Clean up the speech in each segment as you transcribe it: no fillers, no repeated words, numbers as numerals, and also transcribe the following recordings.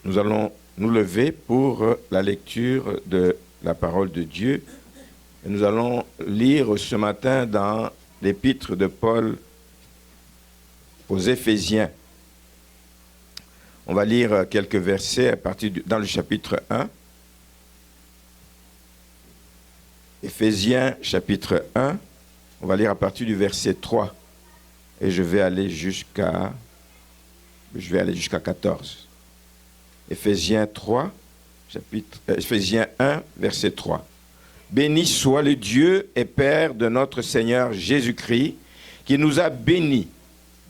Nous allons nous lever pour la lecture de la parole de Dieu. Et nous allons lire ce matin dans l'épître de Paul aux Éphésiens. On va lire quelques versets dans le chapitre 1. Éphésiens chapitre 1, on va lire à partir du verset 3. Et je vais aller jusqu'à 14. Éphésiens 1, verset 3. Béni soit le Dieu et Père de notre Seigneur Jésus-Christ, qui nous a bénis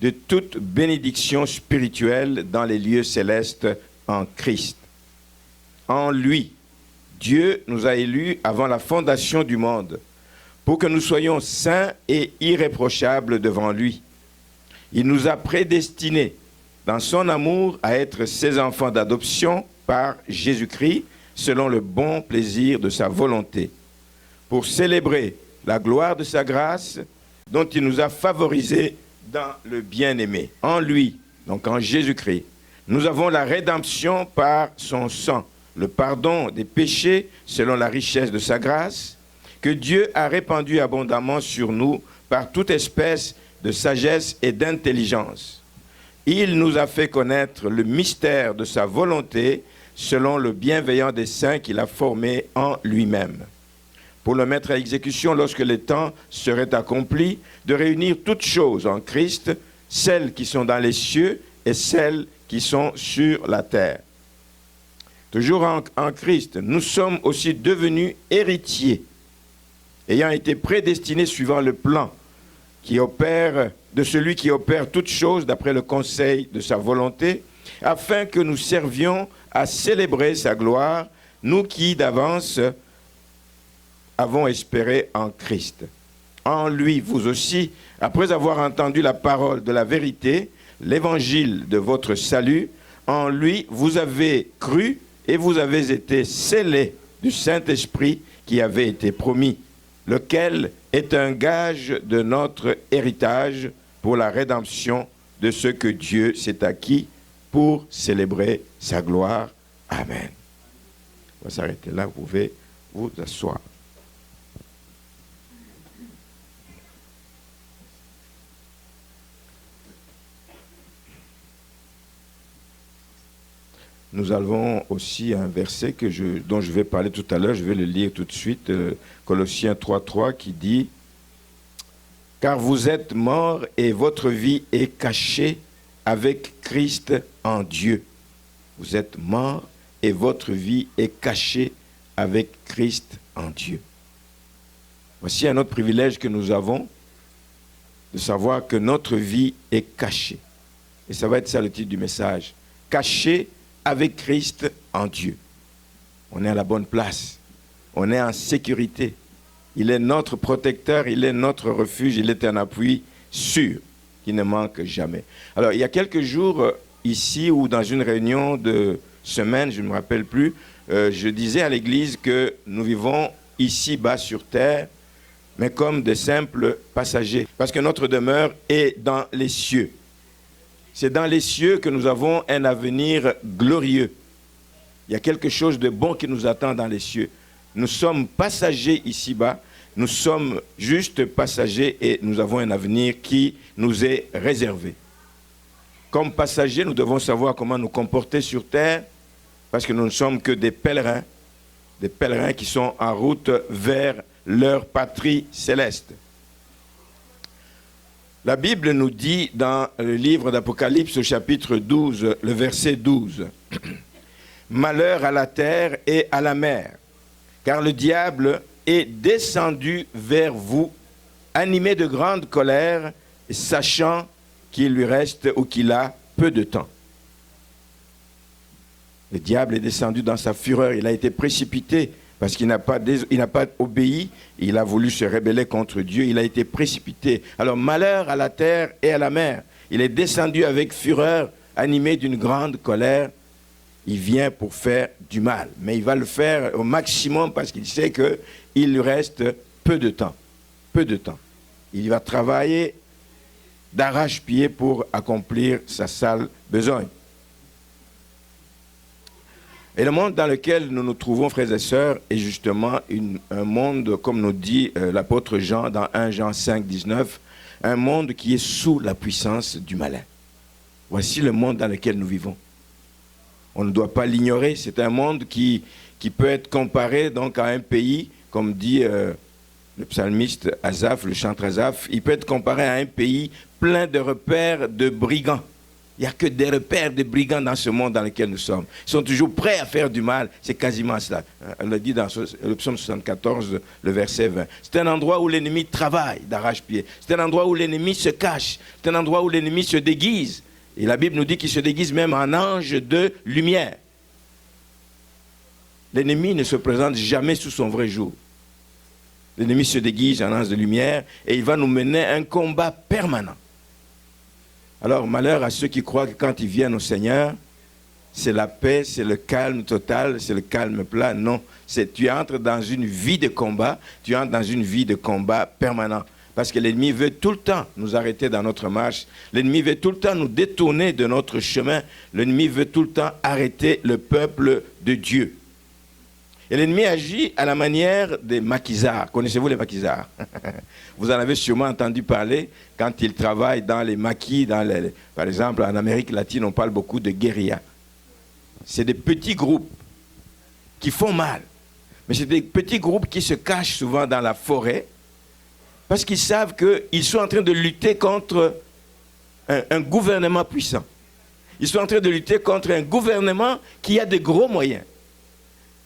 de toute bénédiction spirituelle dans les lieux célestes en Christ. En lui, Dieu nous a élus avant la fondation du monde, pour que nous soyons saints et irréprochables devant lui. Il nous a prédestinés dans son amour à être ses enfants d'adoption par Jésus-Christ, selon le bon plaisir de sa volonté, pour célébrer la gloire de sa grâce, dont il nous a favorisés dans le bien-aimé. En lui, donc en Jésus-Christ, nous avons la rédemption par son sang, le pardon des péchés selon la richesse de sa grâce, que Dieu a répandu abondamment sur nous par toute espèce de sagesse et d'intelligence. Il nous a fait connaître le mystère de sa volonté selon le bienveillant dessein qu'il a formé en lui-même, pour le mettre à exécution lorsque le temps serait accompli, de réunir toutes choses en Christ, celles qui sont dans les cieux et celles qui sont sur la terre. Toujours en Christ, nous sommes aussi devenus héritiers, ayant été prédestinés suivant le plan de celui qui opère toutes choses d'après le conseil de sa volonté, afin que nous servions à célébrer sa gloire, nous qui d'avance avons espéré en Christ. En lui, vous aussi, après avoir entendu la parole de la vérité, l'évangile de votre salut, en lui, vous avez cru et vous avez été scellés du Saint-Esprit qui avait été promis, lequel est un gage de notre héritage pour la rédemption de ce que Dieu s'est acquis pour célébrer sa gloire. Amen. On va s'arrêter là, vous pouvez vous asseoir. Nous avons aussi un verset dont je vais parler tout à l'heure, je vais le lire tout de suite, Colossiens 3.3 qui dit « Car vous êtes morts et votre vie est cachée avec Christ en Dieu. » Vous êtes morts et votre vie est cachée avec Christ en Dieu. Voici un autre privilège que nous avons, de savoir que notre vie est cachée. Et ça va être ça le titre du message. Cachée avec Christ en Dieu. On est à la bonne place. On est en sécurité. Il est notre protecteur, il est notre refuge, il est un appui sûr qui ne manque jamais. Alors, il y a quelques jours, ici ou dans une réunion de semaine, je ne me rappelle plus, je disais à l'église que nous vivons ici-bas sur terre, mais comme de simples passagers, parce que notre demeure est dans les cieux. C'est dans les cieux que nous avons un avenir glorieux. Il y a quelque chose de bon qui nous attend dans les cieux. Nous sommes passagers ici-bas, nous sommes juste passagers et nous avons un avenir qui nous est réservé. Comme passagers, nous devons savoir comment nous comporter sur terre, parce que nous ne sommes que des pèlerins qui sont en route vers leur patrie céleste. La Bible nous dit dans le livre d'Apocalypse au chapitre 12, le verset 12, « Malheur à la terre et à la mer, car le diable est descendu vers vous, animé de grande colère, sachant qu'il lui reste ou qu'il a peu de temps. » Le diable est descendu dans sa fureur, il a été précipité parce qu'il n'a pas obéi, il a voulu se rebeller contre Dieu, il a été précipité. Alors malheur à la terre et à la mer, il est descendu avec fureur, animé d'une grande colère, il vient pour faire du mal. Mais il va le faire au maximum parce qu'il sait qu'il lui reste peu de temps. Peu de temps. Il va travailler d'arrache-pied pour accomplir sa sale besogne. Et le monde dans lequel nous nous trouvons, frères et sœurs, est justement un monde, comme nous dit l'apôtre Jean dans 1 Jean 5, 19, un monde qui est sous la puissance du malin. Voici le monde dans lequel nous vivons. On ne doit pas l'ignorer. C'est un monde qui peut être comparé donc à un pays, comme dit le psalmiste Asaph, le chantre Asaph, il peut être comparé à un pays plein de repères de brigands. Il n'y a que des repères de brigands dans ce monde dans lequel nous sommes. Ils sont toujours prêts à faire du mal. C'est quasiment cela. On le dit dans le psaume 74, le verset 20. C'est un endroit où l'ennemi travaille d'arrache-pied. C'est un endroit où l'ennemi se cache. C'est un endroit où l'ennemi se déguise. Et la Bible nous dit qu'il se déguise même en ange de lumière. L'ennemi ne se présente jamais sous son vrai jour. L'ennemi se déguise en ange de lumière et il va nous mener un combat permanent. Alors, malheur à ceux qui croient que quand ils viennent au Seigneur, c'est la paix, c'est le calme total, c'est le calme plat. Non, tu entres dans une vie de combat, tu entres dans une vie de combat permanent. Parce que l'ennemi veut tout le temps nous arrêter dans notre marche. L'ennemi veut tout le temps nous détourner de notre chemin. L'ennemi veut tout le temps arrêter le peuple de Dieu. Et l'ennemi agit à la manière des maquisards. Connaissez-vous les maquisards? Vous en avez sûrement entendu parler quand ils travaillent dans les maquis. Par exemple, en Amérique latine, on parle beaucoup de guérilla. C'est des petits groupes qui font mal. Mais c'est des petits groupes qui se cachent souvent dans la forêt parce qu'ils savent qu'ils sont en train de lutter contre un gouvernement puissant. Ils sont en train de lutter contre un gouvernement qui a de gros moyens.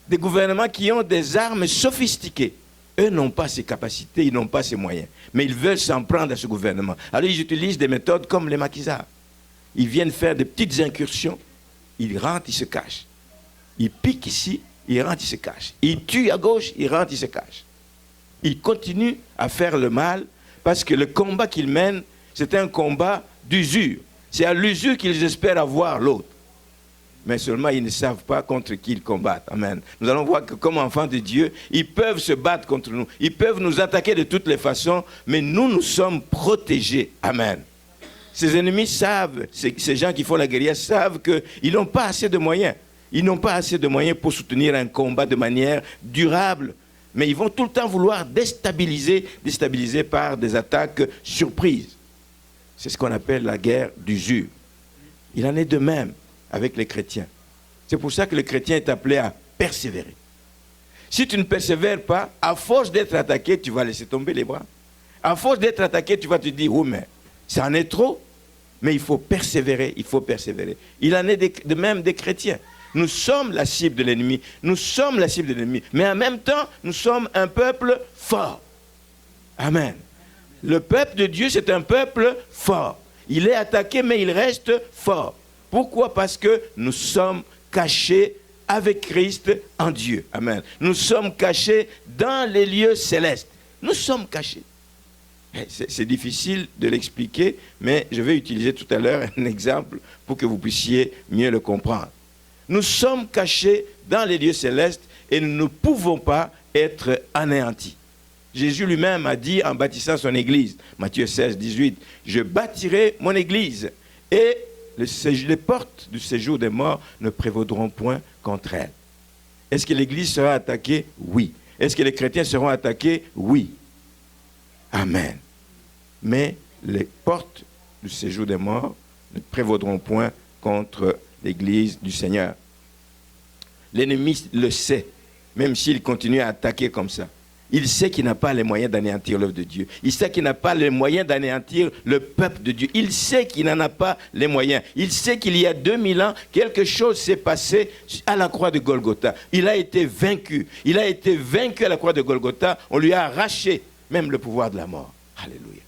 Des gouvernements qui ont des armes sophistiquées. Eux n'ont pas ces capacités, ils n'ont pas ces moyens. Mais ils veulent s'en prendre à ce gouvernement. Alors ils utilisent des méthodes comme les maquisards. Ils viennent faire des petites incursions, ils rentrent, ils se cachent. Ils piquent ici, ils rentrent, ils se cachent. Ils tuent à gauche, ils rentrent, ils se cachent. Ils continuent à faire le mal parce que le combat qu'ils mènent, c'est un combat d'usure. C'est à l'usure qu'ils espèrent avoir l'autre. Mais seulement ils ne savent pas contre qui ils combattent. Amen. Nous allons voir que comme enfants de Dieu, ils peuvent se battre contre nous. Ils peuvent nous attaquer de toutes les façons, mais nous sommes protégés. Amen. Ces ennemis savent, ces gens qui font la guérilla savent qu'ils n'ont pas assez de moyens. Ils n'ont pas assez de moyens pour soutenir un combat de manière durable. Mais ils vont tout le temps vouloir déstabiliser par des attaques surprises. C'est ce qu'on appelle la guerre d'usure. Il en est de même avec les chrétiens. C'est pour ça que le chrétien est appelé à persévérer. Si tu ne persévères pas, à force d'être attaqué, tu vas laisser tomber les bras. À force d'être attaqué, tu vas te dire, oh mais ça en est trop. Mais il faut persévérer, il faut persévérer. Il en est de même des chrétiens. Nous sommes la cible de l'ennemi. Nous sommes la cible de l'ennemi. Mais en même temps, nous sommes un peuple fort. Amen. Le peuple de Dieu, c'est un peuple fort. Il est attaqué, mais il reste fort. Pourquoi? Parce que nous sommes cachés avec Christ en Dieu. Amen. Nous sommes cachés dans les lieux célestes. Nous sommes cachés. C'est difficile de l'expliquer, mais je vais utiliser tout à l'heure un exemple pour que vous puissiez mieux le comprendre. Nous sommes cachés dans les lieux célestes et nous ne pouvons pas être anéantis. Jésus lui-même a dit en bâtissant son église, Matthieu 16, 18, « Je bâtirai mon église et les portes du séjour des morts ne prévaudront point contre elle. » Est-ce que l'église sera attaquée? Oui. Est-ce que les chrétiens seront attaqués? Oui. Amen. Mais les portes du séjour des morts ne prévaudront point contre l'église du Seigneur. L'ennemi le sait, même s'il continue à attaquer comme ça. Il sait qu'il n'a pas les moyens d'anéantir l'œuvre de Dieu. Il sait qu'il n'a pas les moyens d'anéantir le peuple de Dieu. Il sait qu'il n'en a pas les moyens. Il sait qu'il y a 2000 ans, quelque chose s'est passé à la croix de Golgotha. Il a été vaincu. Il a été vaincu à la croix de Golgotha. On lui a arraché même le pouvoir de la mort. Alléluia.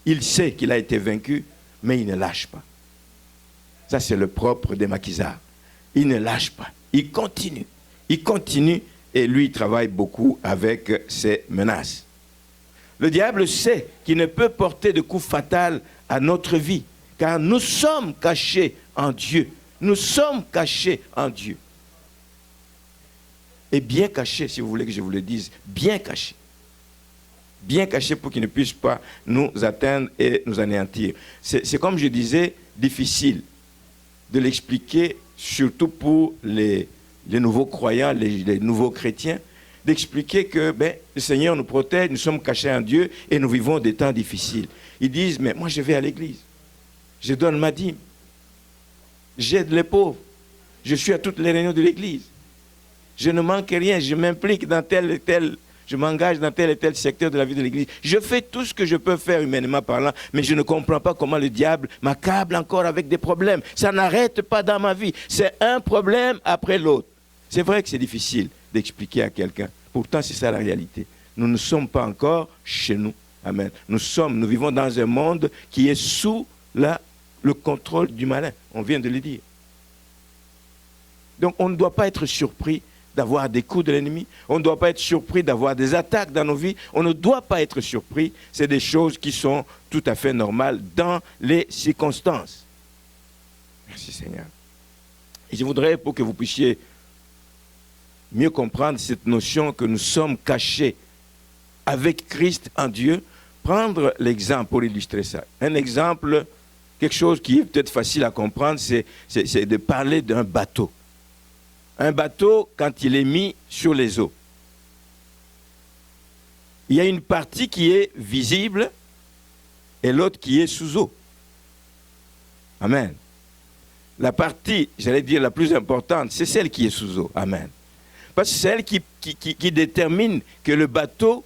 Il sait qu'il a été vaincu, mais il ne lâche pas. Ça, c'est le propre des maquisards. Il ne lâche pas. Il continue. Il continue. Et lui, il travaille beaucoup avec ces menaces. Le diable sait qu'il ne peut porter de coup fatal à notre vie, car nous sommes cachés en Dieu. Nous sommes cachés en Dieu. Et bien cachés, si vous voulez que je vous le dise, bien cachés. Bien cachés pour qu'il ne puisse pas nous atteindre et nous anéantir. C'est comme je disais, difficile de l'expliquer surtout pour les nouveaux croyants, les nouveaux chrétiens, d'expliquer que le Seigneur nous protège, nous sommes cachés en Dieu et nous vivons des temps difficiles. Ils disent, mais moi je vais à l'église, je donne ma dîme, j'aide les pauvres, je suis à toutes les réunions de l'église, je ne manque rien, je m'implique dans tel et tel, je m'engage dans tel et tel secteur de la vie de l'église, je fais tout ce que je peux faire humainement parlant, mais je ne comprends pas comment le diable m'accable encore avec des problèmes. Ça n'arrête pas dans ma vie, c'est un problème après l'autre. C'est vrai que c'est difficile d'expliquer à quelqu'un. Pourtant, c'est ça la réalité. Nous ne sommes pas encore chez nous. Amen. Nous vivons dans un monde qui est sous le contrôle du malin. On vient de le dire. Donc, on ne doit pas être surpris d'avoir des coups de l'ennemi. On ne doit pas être surpris d'avoir des attaques dans nos vies. On ne doit pas être surpris. C'est des choses qui sont tout à fait normales dans les circonstances. Merci Seigneur. Et je voudrais, pour que vous puissiez mieux comprendre cette notion que nous sommes cachés avec Christ en Dieu, prendre l'exemple pour illustrer ça. Un exemple, quelque chose qui est peut-être facile à comprendre, c'est de parler d'un bateau. Un bateau, quand il est mis sur les eaux, il y a une partie qui est visible et l'autre qui est sous eau. Amen. La partie, j'allais dire la plus importante, c'est celle qui est sous eau. Amen. Parce que c'est elle qui détermine que le bateau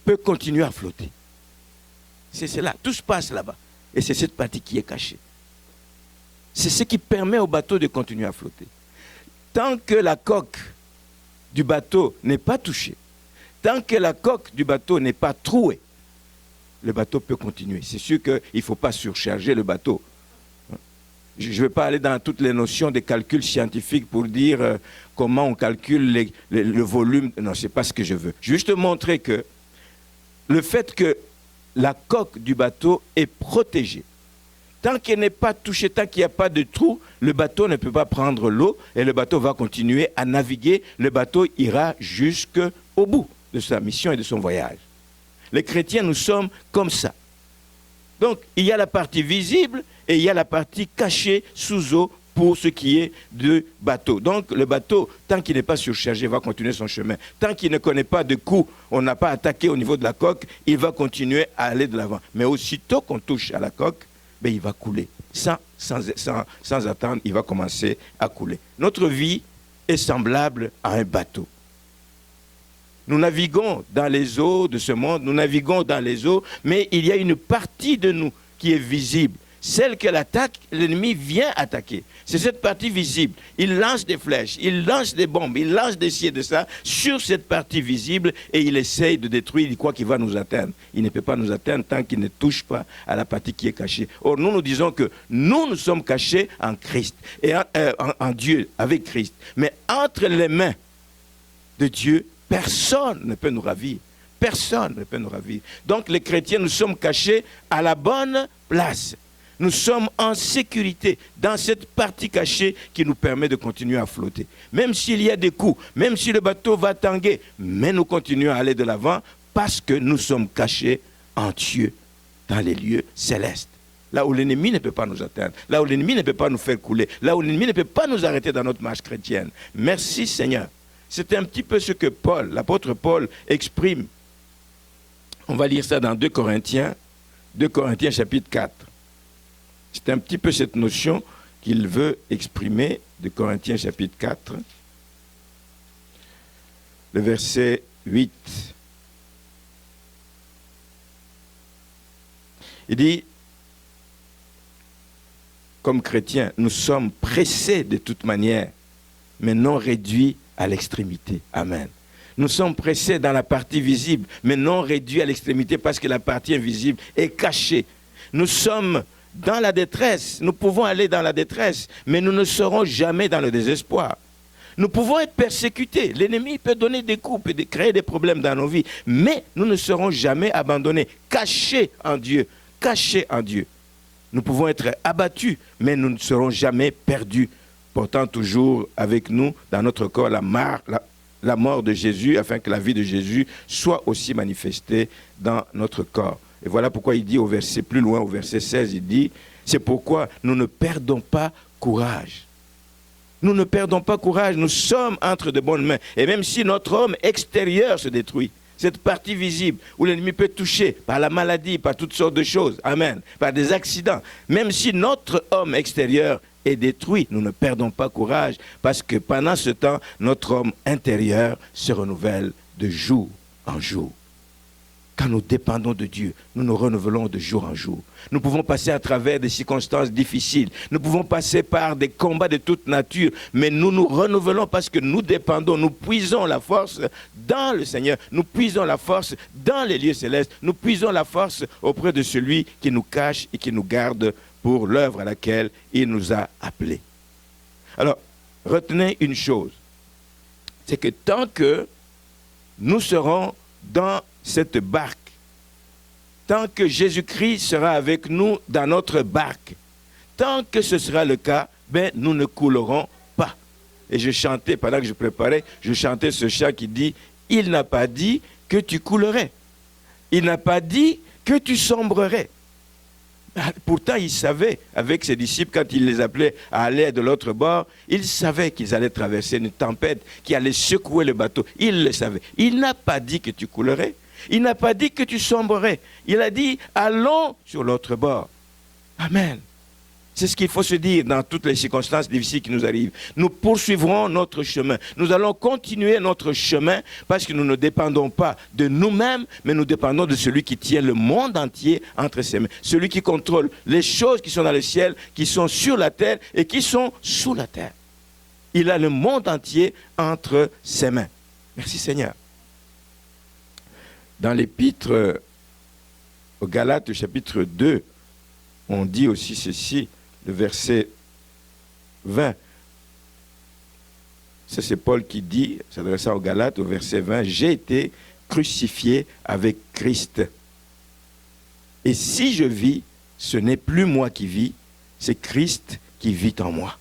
peut continuer à flotter. C'est cela. Tout se passe là-bas. Et c'est cette partie qui est cachée. C'est ce qui permet au bateau de continuer à flotter. Tant que la coque du bateau n'est pas touchée, tant que la coque du bateau n'est pas trouée, le bateau peut continuer. C'est sûr qu'il ne faut pas surcharger le bateau. Je ne vais pas aller dans toutes les notions des calculs scientifiques pour dire comment on calcule le volume. Non, ce n'est pas ce que je veux. Juste montrer que le fait que la coque du bateau est protégée, tant qu'elle n'est pas touchée, tant qu'il n'y a pas de trou, le bateau ne peut pas prendre l'eau et le bateau va continuer à naviguer. Le bateau ira jusqu'au bout de sa mission et de son voyage. Les chrétiens, nous sommes comme ça. Donc, il y a la partie visible et il y a la partie cachée sous eau pour ce qui est du bateau. Donc, le bateau, tant qu'il n'est pas surchargé, va continuer son chemin. Tant qu'il ne connaît pas de coup, on n'a pas attaqué au niveau de la coque, il va continuer à aller de l'avant. Mais aussitôt qu'on touche à la coque, il va couler. Sans attendre, il va commencer à couler. Notre vie est semblable à un bateau. Nous naviguons dans les eaux de ce monde, nous naviguons dans les eaux, mais il y a une partie de nous qui est visible. Celle que l'attaque, l'ennemi vient attaquer. C'est cette partie visible. Il lance des flèches, il lance des bombes, il lance des ci et de ça sur cette partie visible et il essaye de détruire, il croit qu'il va nous atteindre. Il ne peut pas nous atteindre tant qu'il ne touche pas à la partie qui est cachée. Or, nous disons que nous sommes cachés en Christ, et en Dieu, avec Christ. Mais entre les mains de Dieu, personne ne peut nous ravir. Personne ne peut nous ravir. Donc les chrétiens, nous sommes cachés à la bonne place. Nous sommes en sécurité dans cette partie cachée qui nous permet de continuer à flotter. Même s'il y a des coups, même si le bateau va tanguer, mais nous continuons à aller de l'avant parce que nous sommes cachés en Dieu dans les lieux célestes. Là où l'ennemi ne peut pas nous atteindre, là où l'ennemi ne peut pas nous faire couler, là où l'ennemi ne peut pas nous arrêter dans notre marche chrétienne. Merci Seigneur. C'est un petit peu ce que l'apôtre Paul exprime. On va lire ça dans 2 Corinthiens chapitre 4. C'est un petit peu cette notion qu'il veut exprimer, de Corinthiens chapitre 4, le verset 8. Il dit, comme chrétiens, nous sommes pressés de toute manière, mais non réduits à l'extrémité. Amen. Nous sommes pressés dans la partie visible, mais non réduits à l'extrémité parce que la partie invisible est cachée. Nous sommes dans la détresse, nous pouvons aller dans la détresse, mais nous ne serons jamais dans le désespoir. Nous pouvons être persécutés, l'ennemi peut donner des coups, peut créer des problèmes dans nos vies, mais nous ne serons jamais abandonnés, cachés en Dieu, cachés en Dieu. Nous pouvons être abattus, mais nous ne serons jamais perdus, portant toujours avec nous dans notre corps la mort de Jésus, afin que la vie de Jésus soit aussi manifestée dans notre corps. Et voilà pourquoi il dit plus loin au verset 16, il dit, c'est pourquoi nous ne perdons pas courage. Nous ne perdons pas courage, nous sommes entre de bonnes mains. Et même si notre homme extérieur se détruit, cette partie visible où l'ennemi peut toucher par la maladie, par toutes sortes de choses, amen, par des accidents, même si notre homme extérieur est détruit, nous ne perdons pas courage parce que pendant ce temps, notre homme intérieur se renouvelle de jour en jour. Quand nous dépendons de Dieu, nous nous renouvelons de jour en jour. Nous pouvons passer à travers des circonstances difficiles. Nous pouvons passer par des combats de toute nature. Mais nous nous renouvelons parce que nous dépendons. Nous puisons la force dans le Seigneur. Nous puisons la force dans les lieux célestes. Nous puisons la force auprès de celui qui nous cache et qui nous garde pour l'œuvre à laquelle il nous a appelés. Alors, retenez une chose. C'est que tant que nous serons dans cette barque, tant que Jésus-Christ sera avec nous dans notre barque, tant que ce sera le cas, nous ne coulerons pas. Et je chantais, pendant que je préparais, je chantais ce chant qui dit « Il n'a pas dit que tu coulerais. Il n'a pas dit que tu sombrerais. » Pourtant, il savait, avec ses disciples, quand il les appelait à aller de l'autre bord, il savait qu'ils allaient traverser une tempête qui allait secouer le bateau. Il le savait. Il n'a pas dit que tu coulerais. Il n'a pas dit que tu sombrerais. Il a dit, allons sur l'autre bord. Amen. C'est ce qu'il faut se dire dans toutes les circonstances difficiles qui nous arrivent. Nous poursuivrons notre chemin. Nous allons continuer notre chemin parce que nous ne dépendons pas de nous-mêmes, mais nous dépendons de celui qui tient le monde entier entre ses mains. Celui qui contrôle les choses qui sont dans le ciel, qui sont sur la terre et qui sont sous la terre. Il a le monde entier entre ses mains. Merci Seigneur. Dans l'épître aux Galates, chapitre 2, on dit aussi ceci, le verset 20. Ça, c'est Paul qui dit, s'adressant aux Galates, au verset 20, « J'ai été crucifié avec Christ. Et si je vis, ce n'est plus moi qui vis, c'est Christ qui vit en moi. »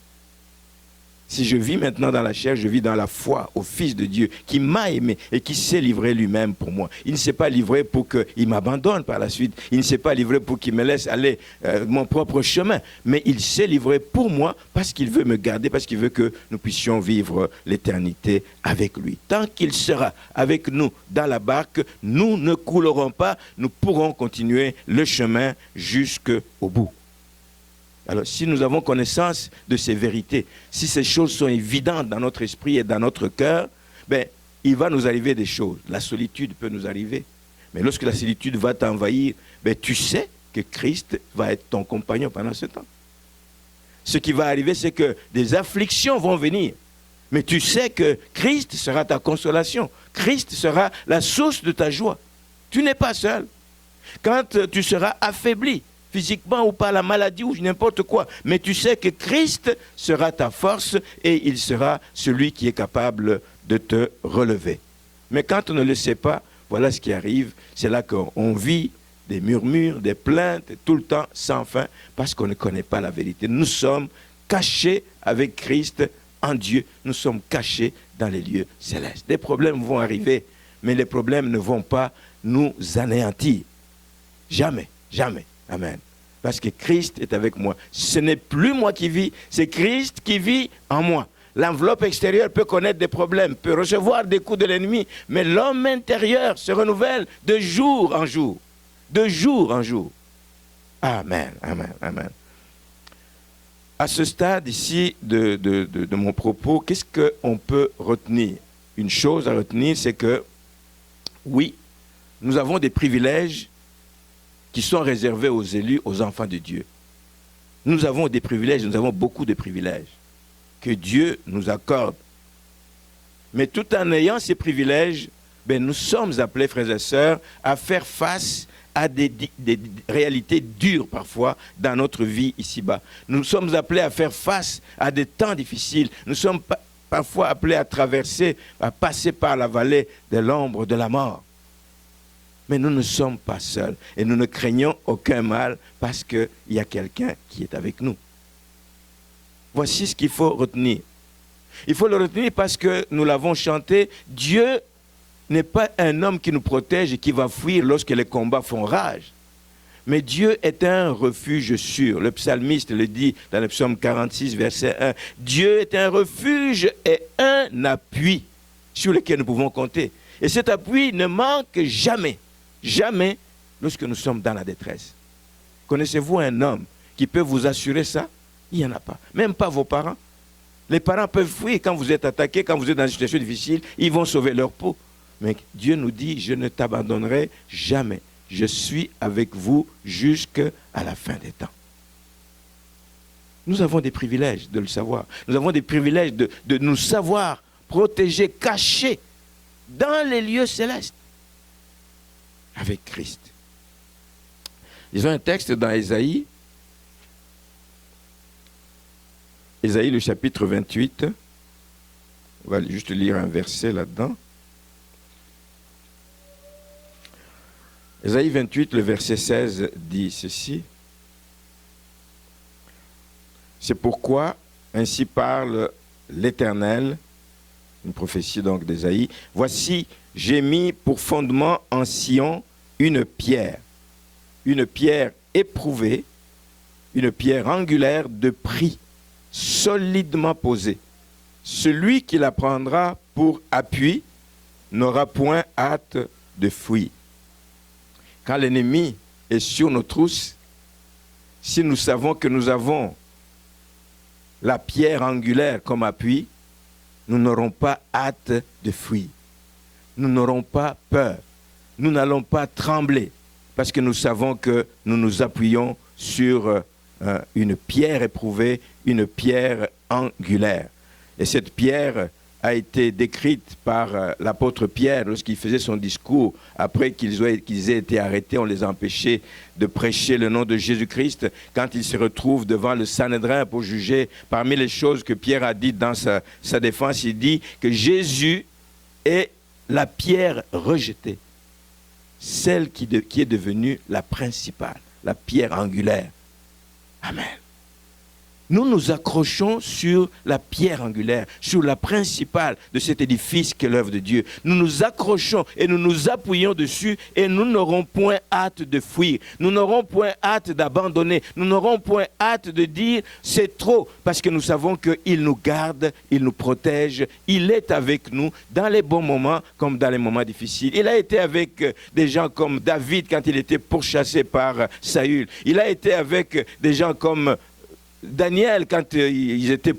Si je vis maintenant dans la chair, je vis dans la foi au Fils de Dieu qui m'a aimé et qui s'est livré lui-même pour moi. Il ne s'est pas livré pour qu'il m'abandonne par la suite. Il ne s'est pas livré pour qu'il me laisse aller mon propre chemin. Mais il s'est livré pour moi parce qu'il veut me garder, parce qu'il veut que nous puissions vivre l'éternité avec lui. Tant qu'il sera avec nous dans la barque, nous ne coulerons pas. Nous pourrons continuer le chemin jusqu'au bout. Alors, si nous avons connaissance de ces vérités, si ces choses sont évidentes dans notre esprit et dans notre cœur, il va nous arriver des choses. La solitude peut nous arriver. Mais lorsque la solitude va t'envahir, tu sais que Christ va être ton compagnon pendant ce temps. Ce qui va arriver, c'est que des afflictions vont venir. Mais tu sais que Christ sera ta consolation. Christ sera la source de ta joie. Tu n'es pas seul. Quand tu seras affaibli, physiquement ou par la maladie ou n'importe quoi. Mais tu sais que Christ sera ta force et il sera celui qui est capable de te relever. Mais quand on ne le sait pas, voilà ce qui arrive. C'est là qu'on vit des murmures, des plaintes, tout le temps sans fin, parce qu'on ne connaît pas la vérité. Nous sommes cachés avec Christ en Dieu. Nous sommes cachés dans les lieux célestes. Des problèmes vont arriver, mais les problèmes ne vont pas nous anéantir. Jamais, jamais. Amen. Parce que Christ est avec moi. Ce n'est plus moi qui vis, c'est Christ qui vit en moi. L'enveloppe extérieure peut connaître des problèmes, peut recevoir des coups de l'ennemi, mais l'homme intérieur se renouvelle de jour en jour. De jour en jour. Amen, amen, amen. À ce stade ici de mon propos, qu'est-ce qu'on peut retenir? Une chose à retenir, c'est que, oui, nous avons des privilèges qui sont réservés aux élus, aux enfants de Dieu. Nous avons des privilèges, nous avons beaucoup de privilèges que Dieu nous accorde. Mais tout en ayant ces privilèges, nous sommes appelés, frères et sœurs, à faire face à des réalités dures parfois dans notre vie ici-bas. Nous sommes appelés à faire face à des temps difficiles. Nous sommes parfois appelés à traverser, à passer par la vallée de l'ombre de la mort. Mais nous ne sommes pas seuls et nous ne craignons aucun mal parce qu'il y a quelqu'un qui est avec nous. Voici ce qu'il faut retenir. Il faut le retenir parce que nous l'avons chanté, Dieu n'est pas un homme qui nous protège et qui va fuir lorsque les combats font rage. Mais Dieu est un refuge sûr. Le psalmiste le dit dans le psaume 46, verset 1. Dieu est un refuge et un appui sur lequel nous pouvons compter. Et cet appui ne manque jamais, jamais lorsque nous sommes dans la détresse. Connaissez-vous un homme qui peut vous assurer ça? Il n'y en a pas. Même pas vos parents. Les parents peuvent fuir quand vous êtes attaqué, quand vous êtes dans une situation difficile, ils vont sauver leur peau. Mais Dieu nous dit, je ne t'abandonnerai jamais. Je suis avec vous jusqu'à la fin des temps. Nous avons des privilèges de le savoir. Nous avons des privilèges de nous savoir protégés, cachés dans les lieux célestes avec Christ. Ils ont un texte dans Ésaïe. Ésaïe, le chapitre 28. On va juste lire un verset là-dedans. Ésaïe 28, le verset 16 dit ceci. C'est pourquoi, ainsi parle l'Éternel, une prophétie donc d'Ésaïe, voici, j'ai mis pour fondement en Sion une pierre éprouvée, une pierre angulaire de prix, solidement posée. Celui qui la prendra pour appui n'aura point hâte de fuir. Quand l'ennemi est sur nos trousses, si nous savons que nous avons la pierre angulaire comme appui, nous n'aurons pas hâte de fuir. Nous n'aurons pas peur. Nous n'allons pas trembler parce que nous savons que nous nous appuyons sur une pierre éprouvée, une pierre angulaire. Et cette pierre a été décrite par l'apôtre Pierre lorsqu'il faisait son discours. Après qu'ils aient été arrêtés, on les a empêchés de prêcher le nom de Jésus-Christ. Quand ils se retrouvent devant le Sanhédrin pour juger, parmi les choses que Pierre a dites dans sa défense, il dit que Jésus est la pierre rejetée, celle qui est devenue la principale, la pierre angulaire. Amen. Nous nous accrochons sur la pierre angulaire, sur la principale de cet édifice qu'est l'œuvre de Dieu. Nous nous accrochons et nous nous appuyons dessus et nous n'aurons point hâte de fuir. Nous n'aurons point hâte d'abandonner. Nous n'aurons point hâte de dire c'est trop parce que nous savons qu'il nous garde, il nous protège, il est avec nous dans les bons moments comme dans les moments difficiles. Il a été avec des gens comme David quand il était pourchassé par Saül. Il a été avec des gens comme Daniel, quand ils étaient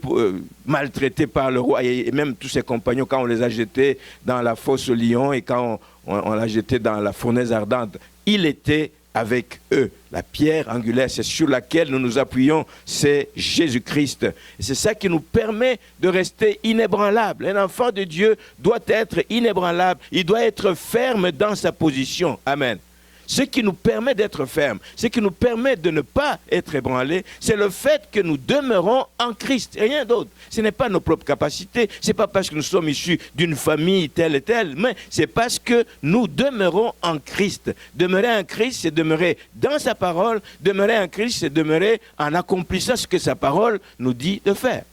maltraités par le roi, et même tous ses compagnons, quand on les a jetés dans la fosse au lion et quand on l'a jeté dans la fournaise ardente, il était avec eux. La pierre angulaire, c'est sur laquelle nous nous appuyons, c'est Jésus-Christ. Et c'est ça qui nous permet de rester inébranlable. Un enfant de Dieu doit être inébranlable, il doit être ferme dans sa position. Amen. Ce qui nous permet d'être fermes, ce qui nous permet de ne pas être ébranlés, c'est le fait que nous demeurons en Christ, et rien d'autre. Ce n'est pas nos propres capacités, ce n'est pas parce que nous sommes issus d'une famille telle et telle, mais c'est parce que nous demeurons en Christ. Demeurer en Christ, c'est demeurer dans sa parole. Demeurer en Christ, c'est demeurer en accomplissant ce que sa parole nous dit de faire.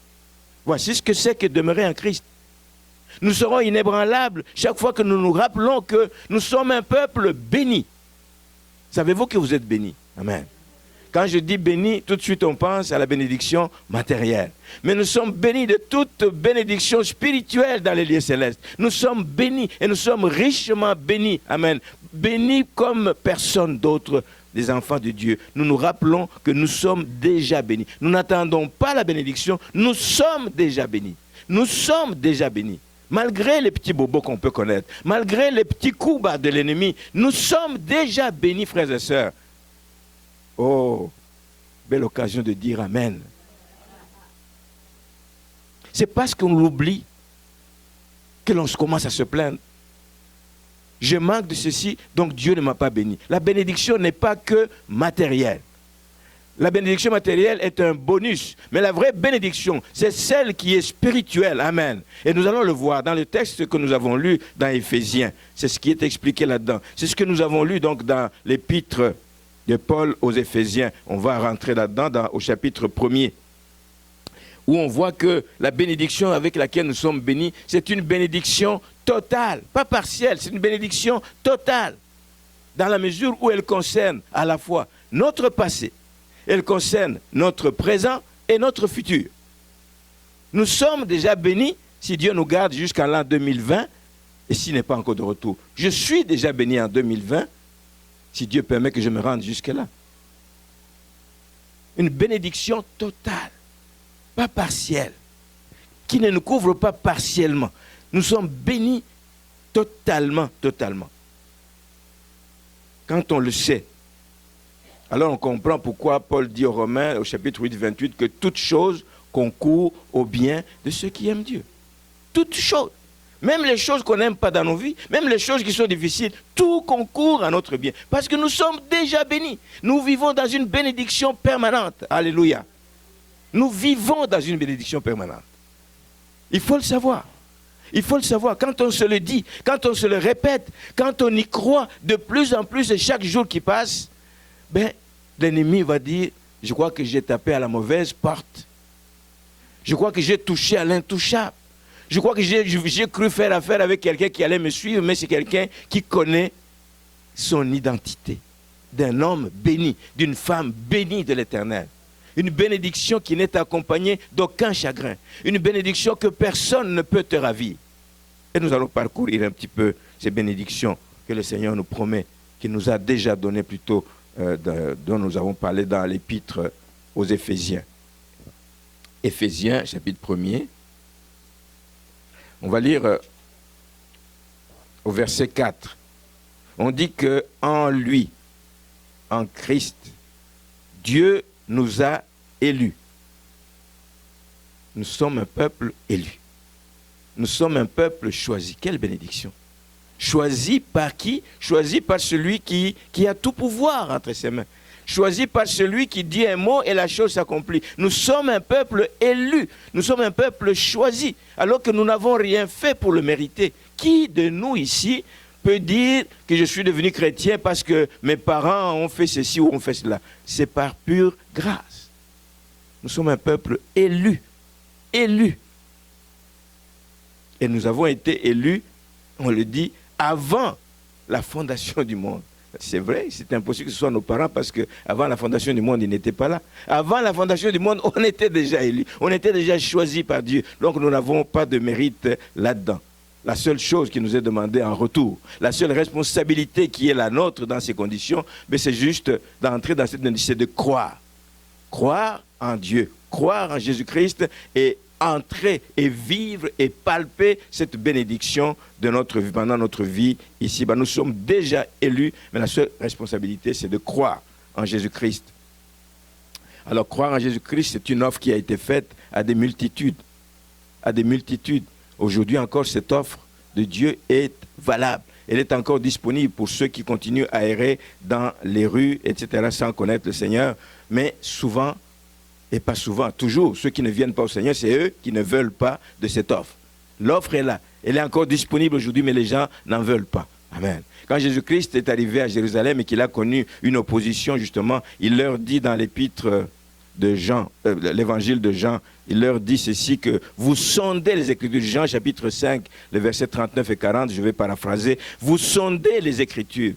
Voici ce que c'est que demeurer en Christ. Nous serons inébranlables chaque fois que nous nous rappelons que nous sommes un peuple béni. Savez-vous que vous êtes bénis? Amen. Quand je dis béni, tout de suite on pense à la bénédiction matérielle. Mais nous sommes bénis de toute bénédiction spirituelle dans les lieux célestes. Nous sommes bénis et nous sommes richement bénis. Amen. Bénis comme personne d'autre des enfants de Dieu. Nous nous rappelons que nous sommes déjà bénis. Nous n'attendons pas la bénédiction, nous sommes déjà bénis. Nous sommes déjà bénis. Malgré les petits bobos qu'on peut connaître, malgré les petits coups bas de l'ennemi, nous sommes déjà bénis, frères et sœurs. Oh, belle occasion de dire Amen. C'est parce qu'on l'oublie que l'on commence à se plaindre. Je manque de ceci, donc Dieu ne m'a pas béni. La bénédiction n'est pas que matérielle. La bénédiction matérielle est un bonus, mais la vraie bénédiction, c'est celle qui est spirituelle. Amen. Et nous allons le voir dans le texte que nous avons lu dans Éphésiens. C'est ce qui est expliqué là-dedans. C'est ce que nous avons lu donc dans l'épître de Paul aux Éphésiens. On va rentrer là-dedans au chapitre 1er, où on voit que la bénédiction avec laquelle nous sommes bénis, c'est une bénédiction totale, pas partielle, c'est une bénédiction totale, dans la mesure où elle concerne à la fois notre passé. Elle concerne notre présent et notre futur. Nous sommes déjà bénis si Dieu nous garde jusqu'à l'an 2020 et s'il n'est pas encore de retour. Je suis déjà béni en 2020 si Dieu permet que je me rende jusque-là. Une bénédiction totale, pas partielle, qui ne nous couvre pas partiellement. Nous sommes bénis totalement, totalement. Quand on le sait, alors on comprend pourquoi Paul dit aux Romains, au chapitre 8, 28, que toute chose concourt au bien de ceux qui aiment Dieu. Toutes choses. Même les choses qu'on n'aime pas dans nos vies, même les choses qui sont difficiles, tout concourt à notre bien. Parce que nous sommes déjà bénis. Nous vivons dans une bénédiction permanente. Alléluia. Nous vivons dans une bénédiction permanente. Il faut le savoir. Il faut le savoir. Quand on se le dit, quand on se le répète, quand on y croit de plus en plus et chaque jour qui passe, ben, l'ennemi va dire, je crois que j'ai tapé à la mauvaise porte. Je crois que j'ai touché à l'intouchable. Je crois que j'ai cru faire affaire avec quelqu'un qui allait me suivre, mais c'est quelqu'un qui connaît son identité. D'un homme béni, d'une femme bénie de l'Éternel. Une bénédiction qui n'est accompagnée d'aucun chagrin. Une bénédiction que personne ne peut te ravir. Et nous allons parcourir un petit peu ces bénédictions que le Seigneur nous promet, qu'il nous a déjà données plutôt, dont nous avons parlé dans l'épître aux Éphésiens. Éphésiens, chapitre 1er. On va lire au verset 4. On dit qu'en lui, en Christ, Dieu nous a élus. Nous sommes un peuple élu. Nous sommes un peuple choisi. Quelle bénédiction! Choisi par qui? Choisi par celui qui a tout pouvoir entre ses mains. Choisi par celui qui dit un mot et la chose s'accomplit. Nous sommes un peuple élu. Nous sommes un peuple choisi. Alors que nous n'avons rien fait pour le mériter. Qui de nous ici peut dire que je suis devenu chrétien parce que mes parents ont fait ceci ou ont fait cela? C'est par pure grâce. Nous sommes un peuple élu. Élu. Et nous avons été élus, on le dit, avant la fondation du monde. C'est vrai, c'est impossible que ce soit nos parents parce qu'avant la fondation du monde, ils n'étaient pas là. Avant la fondation du monde, on était déjà élus. On était déjà choisis par Dieu. Donc nous n'avons pas de mérite là-dedans. La seule chose qui nous est demandée en retour, la seule responsabilité qui est la nôtre dans ces conditions, mais c'est juste d'entrer dans cette bénédiction, c'est de croire. Croire en Dieu, croire en Jésus-Christ et entrer et vivre et palper cette bénédiction de notre vie, pendant notre vie ici. Nous sommes déjà élus, mais la seule responsabilité, c'est de croire en Jésus-Christ. Alors, croire en Jésus-Christ, c'est une offre qui a été faite à des multitudes. À des multitudes. Aujourd'hui encore, cette offre de Dieu est valable. Elle est encore disponible pour ceux qui continuent à errer dans les rues, etc., sans connaître le Seigneur. Mais souvent, et pas souvent, toujours, ceux qui ne viennent pas au Seigneur, c'est eux qui ne veulent pas de cette offre. L'offre est là. Elle est encore disponible aujourd'hui, mais les gens n'en veulent pas. Amen. Quand Jésus-Christ est arrivé à Jérusalem et qu'il a connu une opposition, justement, il leur dit dans l'épître de Jean, l'évangile de Jean, il leur dit ceci, que vous sondez les Écritures. Jean chapitre 5, les versets 39 et 40, je vais paraphraser. Vous sondez les Écritures.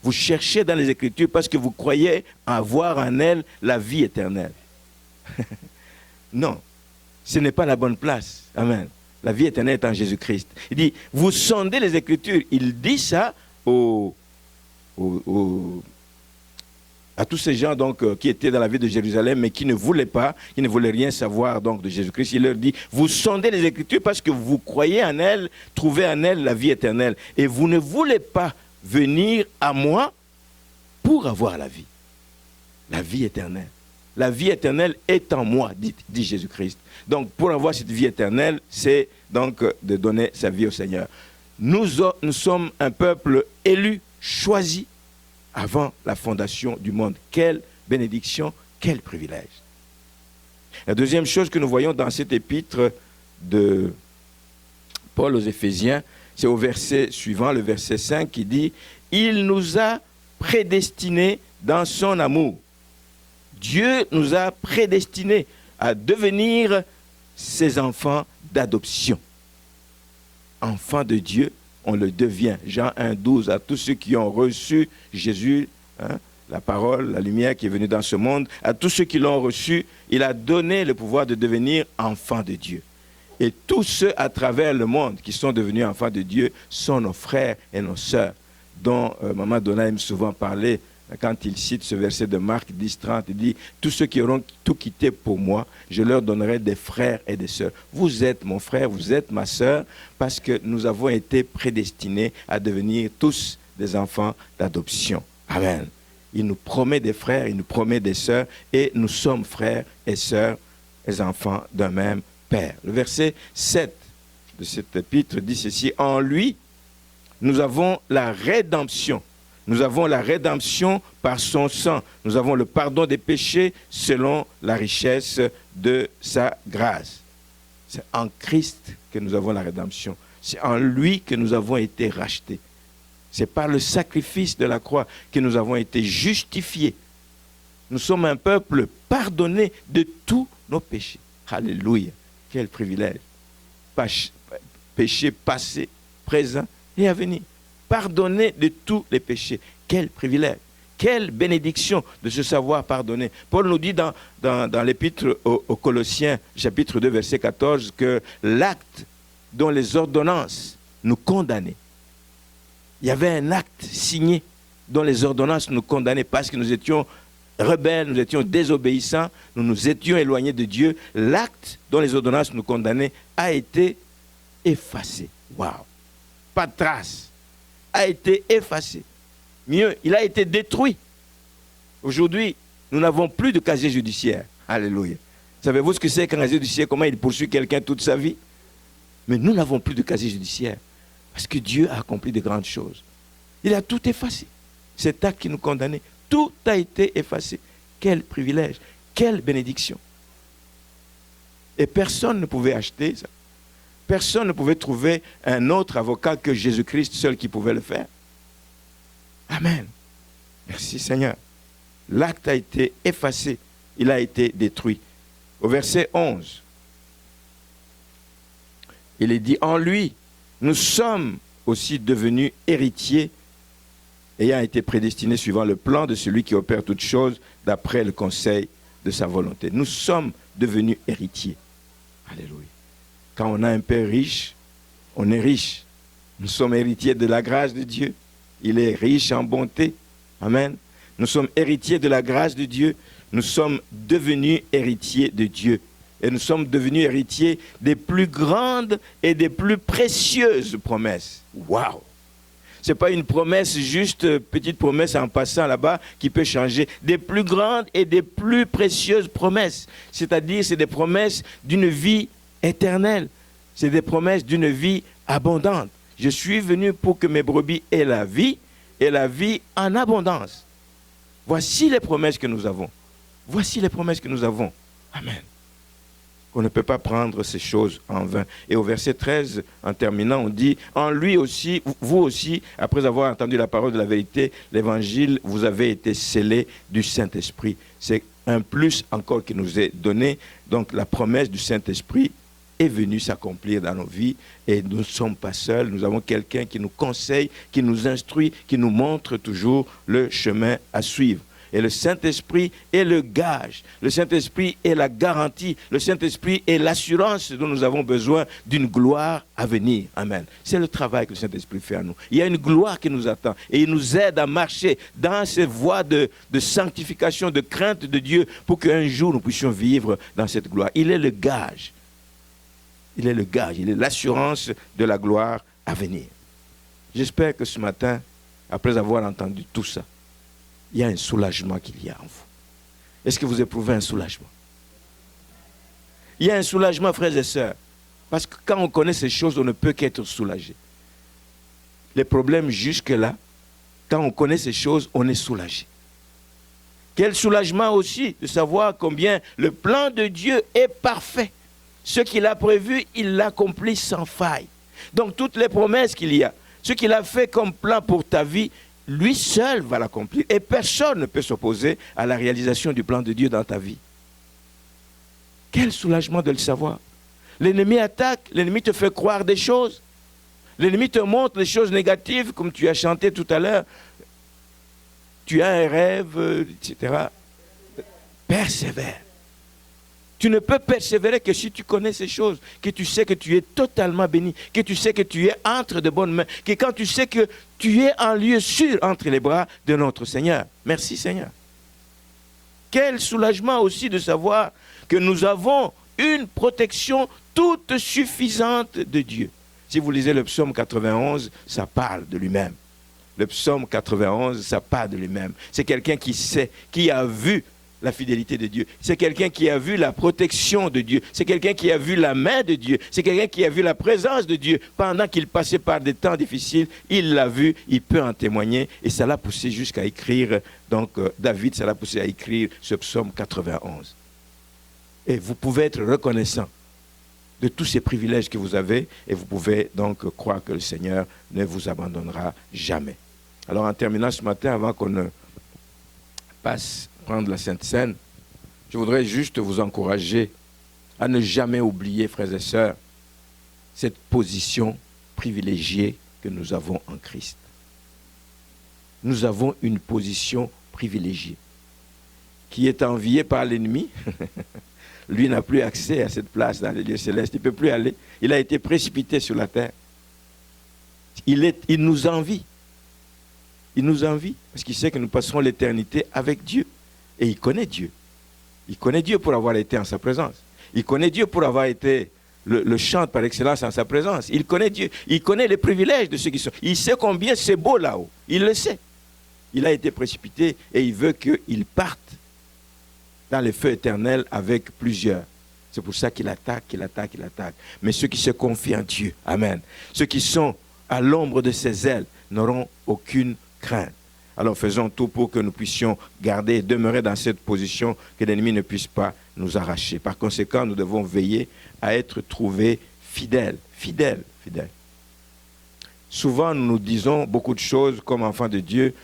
Vous cherchez dans les Écritures parce que vous croyez avoir en elles la vie éternelle. Non, ce n'est pas la bonne place. Amen. La vie éternelle est en Jésus-Christ. Il dit, vous sondez les Écritures. Il dit ça à tous ces gens donc, qui étaient dans la ville de Jérusalem, mais qui ne voulaient pas, qui ne voulaient rien savoir donc, de Jésus-Christ. Il leur dit, vous sondez les Écritures parce que vous croyez en elles, trouvez en elles la vie éternelle. Et vous ne voulez pas venir à moi pour avoir la vie. La vie éternelle. La vie éternelle est en moi, dit Jésus-Christ. Donc, pour avoir cette vie éternelle, c'est donc de donner sa vie au Seigneur. Nous sommes un peuple élu, choisi, avant la fondation du monde. Quelle bénédiction, quel privilège. La deuxième chose que nous voyons dans cet épître de Paul aux Éphésiens, c'est au verset suivant, le verset 5, qui dit « Il nous a prédestinés dans son amour. » Dieu nous a prédestinés à devenir ses enfants d'adoption. Enfants de Dieu, on le devient. Jean 1, 12, à tous ceux qui ont reçu Jésus, la parole, la lumière qui est venue dans ce monde, à tous ceux qui l'ont reçu, il a donné le pouvoir de devenir enfants de Dieu. Et tous ceux à travers le monde qui sont devenus enfants de Dieu sont nos frères et nos sœurs, dont Maman Donna aime souvent parler quand il cite ce verset de Marc 10, 30. Il dit « Tous ceux qui auront tout quitté pour moi, je leur donnerai des frères et des sœurs. » Vous êtes mon frère, vous êtes ma sœur, parce que nous avons été prédestinés à devenir tous des enfants d'adoption. Amen. Il nous promet des frères, il nous promet des sœurs, et nous sommes frères et sœurs, les enfants d'un même Père. Le verset 7 de cet épître dit ceci: « En lui, nous avons la rédemption. Nous avons la rédemption par son sang. Nous avons le pardon des péchés selon la richesse de sa grâce. » C'est en Christ que nous avons la rédemption. C'est en lui que nous avons été rachetés. C'est par le sacrifice de la croix que nous avons été justifiés. Nous sommes un peuple pardonné de tous nos péchés. Alléluia. Quel privilège. Péché passé, présent et à venir. Pardonné de tous les péchés. Quel privilège. Quelle bénédiction de se savoir pardonner. Paul nous dit dans l'épître aux Colossiens, chapitre 2, verset 14, que l'acte dont les ordonnances nous condamnaient, il y avait un acte signé dont les ordonnances nous condamnaient parce que nous étions rebelles, nous étions désobéissants, nous nous étions éloignés de Dieu. L'acte dont les ordonnances nous condamnaient a été effacé. Waouh! Pas de trace. A été effacé. Mieux, il a été détruit. Aujourd'hui, nous n'avons plus de casier judiciaire. Alléluia. Savez-vous ce que c'est qu'un casier judiciaire? Comment il poursuit quelqu'un toute sa vie? Mais nous n'avons plus de casier judiciaire. Parce que Dieu a accompli de grandes choses. Il a tout effacé. Cet acte qui nous condamnait, tout a été effacé. Quel privilège, quelle bénédiction. Et personne ne pouvait acheter ça. Personne ne pouvait trouver un autre avocat que Jésus-Christ seul qui pouvait le faire. Amen. Merci Seigneur. L'acte a été effacé. Il a été détruit. Au verset 11, il est dit, en lui, nous sommes aussi devenus héritiers, ayant été prédestinés suivant le plan de celui qui opère toutes choses d'après le conseil de sa volonté. Nous sommes devenus héritiers. Alléluia. Quand on a un père riche, on est riche. Nous sommes héritiers de la grâce de Dieu. Il est riche en bonté. Amen. Nous sommes héritiers de la grâce de Dieu. Nous sommes devenus héritiers de Dieu. Et nous sommes devenus héritiers des plus grandes et des plus précieuses promesses. Waouh! Ce n'est pas une promesse, juste petite promesse en passant là-bas qui peut changer. Des plus grandes et des plus précieuses promesses. C'est-à-dire, c'est des promesses d'une vie éternelle. C'est des promesses d'une vie abondante. Je suis venu pour que mes brebis aient la vie et la vie en abondance. Voici les promesses que nous avons. Voici les promesses que nous avons. Amen. On ne peut pas prendre ces choses en vain. Et au verset 13, en terminant, on dit, en lui aussi, vous aussi, après avoir entendu la parole de la vérité, l'évangile, vous avez été scellés du Saint-Esprit. C'est un plus encore qui nous est donné. Donc la promesse du Saint-Esprit est venue s'accomplir dans nos vies et nous ne sommes pas seuls. Nous avons quelqu'un qui nous conseille, qui nous instruit, qui nous montre toujours le chemin à suivre. Et le Saint-Esprit est le gage, le Saint-Esprit est la garantie, le Saint-Esprit est l'assurance dont nous avons besoin d'une gloire à venir. Amen. C'est le travail que le Saint-Esprit fait à nous. Il y a une gloire qui nous attend et il nous aide à marcher dans ces voies de sanctification, de crainte de Dieu pour qu'un jour nous puissions vivre dans cette gloire. Il est le gage. Il est le gage, il est l'assurance de la gloire à venir. J'espère que ce matin, après avoir entendu tout ça, il y a un soulagement qu'il y a en vous. Est-ce que vous éprouvez un soulagement? Il y a un soulagement, frères et sœurs. Parce que quand on connaît ces choses, on ne peut qu'être soulagé. Les problèmes jusque-là, quand on connaît ces choses, on est soulagé. Quel soulagement aussi de savoir combien le plan de Dieu est parfait. Ce qu'il a prévu, il l'accomplit sans faille. Donc toutes les promesses qu'il y a, ce qu'il a fait comme plan pour ta vie, lui seul va l'accomplir. Et personne ne peut s'opposer à la réalisation du plan de Dieu dans ta vie. Quel soulagement de le savoir. L'ennemi attaque, l'ennemi te fait croire des choses. L'ennemi te montre les choses négatives, comme tu as chanté tout à l'heure. tu as un rêve, etc. Persévère. Tu ne peux persévérer que si tu connais ces choses, que tu sais que tu es totalement béni, que tu sais que tu es entre de bonnes mains, que quand tu sais que tu es en lieu sûr entre les bras de notre Seigneur. Merci Seigneur. Quel soulagement aussi de savoir que nous avons une protection toute suffisante de Dieu. Si vous lisez le psaume 91, ça parle de lui-même. Le psaume 91, ça parle de lui-même. C'est quelqu'un qui sait, qui a vu la fidélité de Dieu. C'est quelqu'un qui a vu la protection de Dieu. C'est quelqu'un qui a vu la main de Dieu. C'est quelqu'un qui a vu la présence de Dieu. Pendant qu'il passait par des temps difficiles, il l'a vu, il peut en témoigner. Et ça l'a poussé jusqu'à écrire, donc David, ça l'a poussé à écrire ce psaume 91. Et vous pouvez être reconnaissant de tous ces privilèges que vous avez et vous pouvez donc croire que le Seigneur ne vous abandonnera jamais. Alors en terminant ce matin, avant qu'on ne passe prendre la Sainte Seine, je voudrais juste vous encourager à ne jamais oublier, frères et sœurs, cette position privilégiée que nous avons en Christ. Nous avons une position privilégiée qui est enviée par l'ennemi. Lui n'a plus accès à cette place dans les lieux célestes. Il ne peut plus aller. Il a été précipité sur la terre. Il nous envie. Il nous envie parce qu'il sait que nous passerons l'éternité avec Dieu. Et il connaît Dieu. Il connaît Dieu pour avoir été en sa présence. Il connaît Dieu pour avoir été le chant par excellence en sa présence. Il connaît Dieu. Il connaît les privilèges de ceux qui sont. Il sait combien c'est beau là-haut. Il le sait. Il a été précipité et il veut qu'il parte dans les feux éternels avec plusieurs. C'est pour ça qu'il attaque, qu'il attaque, qu'il attaque. Mais ceux qui se confient en Dieu, amen, ceux qui sont à l'ombre de ses ailes n'auront aucune crainte. Alors faisons tout pour que nous puissions garder et demeurer dans cette position, que l'ennemi ne puisse pas nous arracher. Par conséquent, nous devons veiller à être trouvés fidèles, fidèles, fidèles. Souvent, nous nous disons beaucoup de choses comme enfants de Dieu.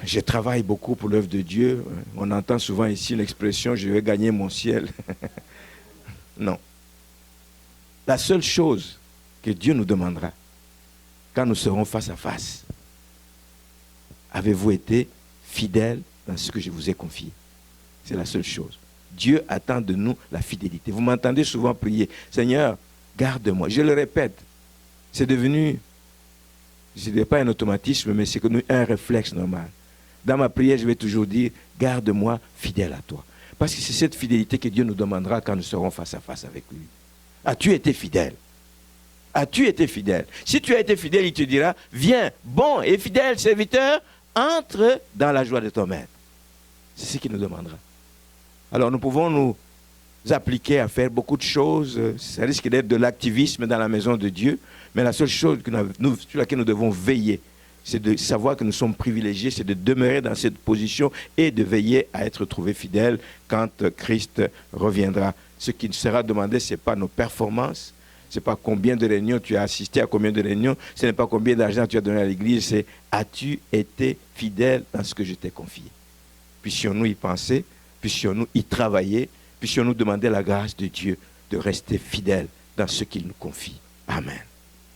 Je travaille beaucoup pour l'œuvre de Dieu. On entend souvent ici l'expression « je vais gagner mon ciel ». Non. La seule chose que Dieu nous demandera, quand nous serons face à face, avez-vous été fidèle dans ce que je vous ai confié? C'est la seule chose. Dieu attend de nous la fidélité. Vous m'entendez souvent prier « Seigneur, garde-moi ». Je le répète, c'est devenu, ce n'est pas un automatisme, mais c'est un réflexe normal. Dans ma prière, je vais toujours dire « Garde-moi fidèle à toi ». Parce que c'est cette fidélité que Dieu nous demandera quand nous serons face à face avec lui. As-tu été fidèle? As-tu été fidèle? Si tu as été fidèle, il te dira « Viens, bon et fidèle serviteur, entre dans la joie de ton maître ». C'est ce qu'il nous demandera. Alors nous pouvons nous appliquer à faire beaucoup de choses. Ça risque d'être de l'activisme dans la maison de Dieu. Mais la seule chose sur laquelle nous devons veiller, c'est de savoir que nous sommes privilégiés, c'est de demeurer dans cette position et de veiller à être trouvés fidèles quand Christ reviendra. Ce qui sera demandé, ce n'est pas nos performances, ce n'est pas combien de réunions tu as assisté à combien de réunions, ce n'est pas combien d'argent tu as donné à l'église, c'est as-tu été fidèle dans ce que je t'ai confié? Puissions-nous y penser, puissions-nous y travailler, puissions-nous demander la grâce de Dieu de rester fidèles dans ce qu'il nous confie. Amen.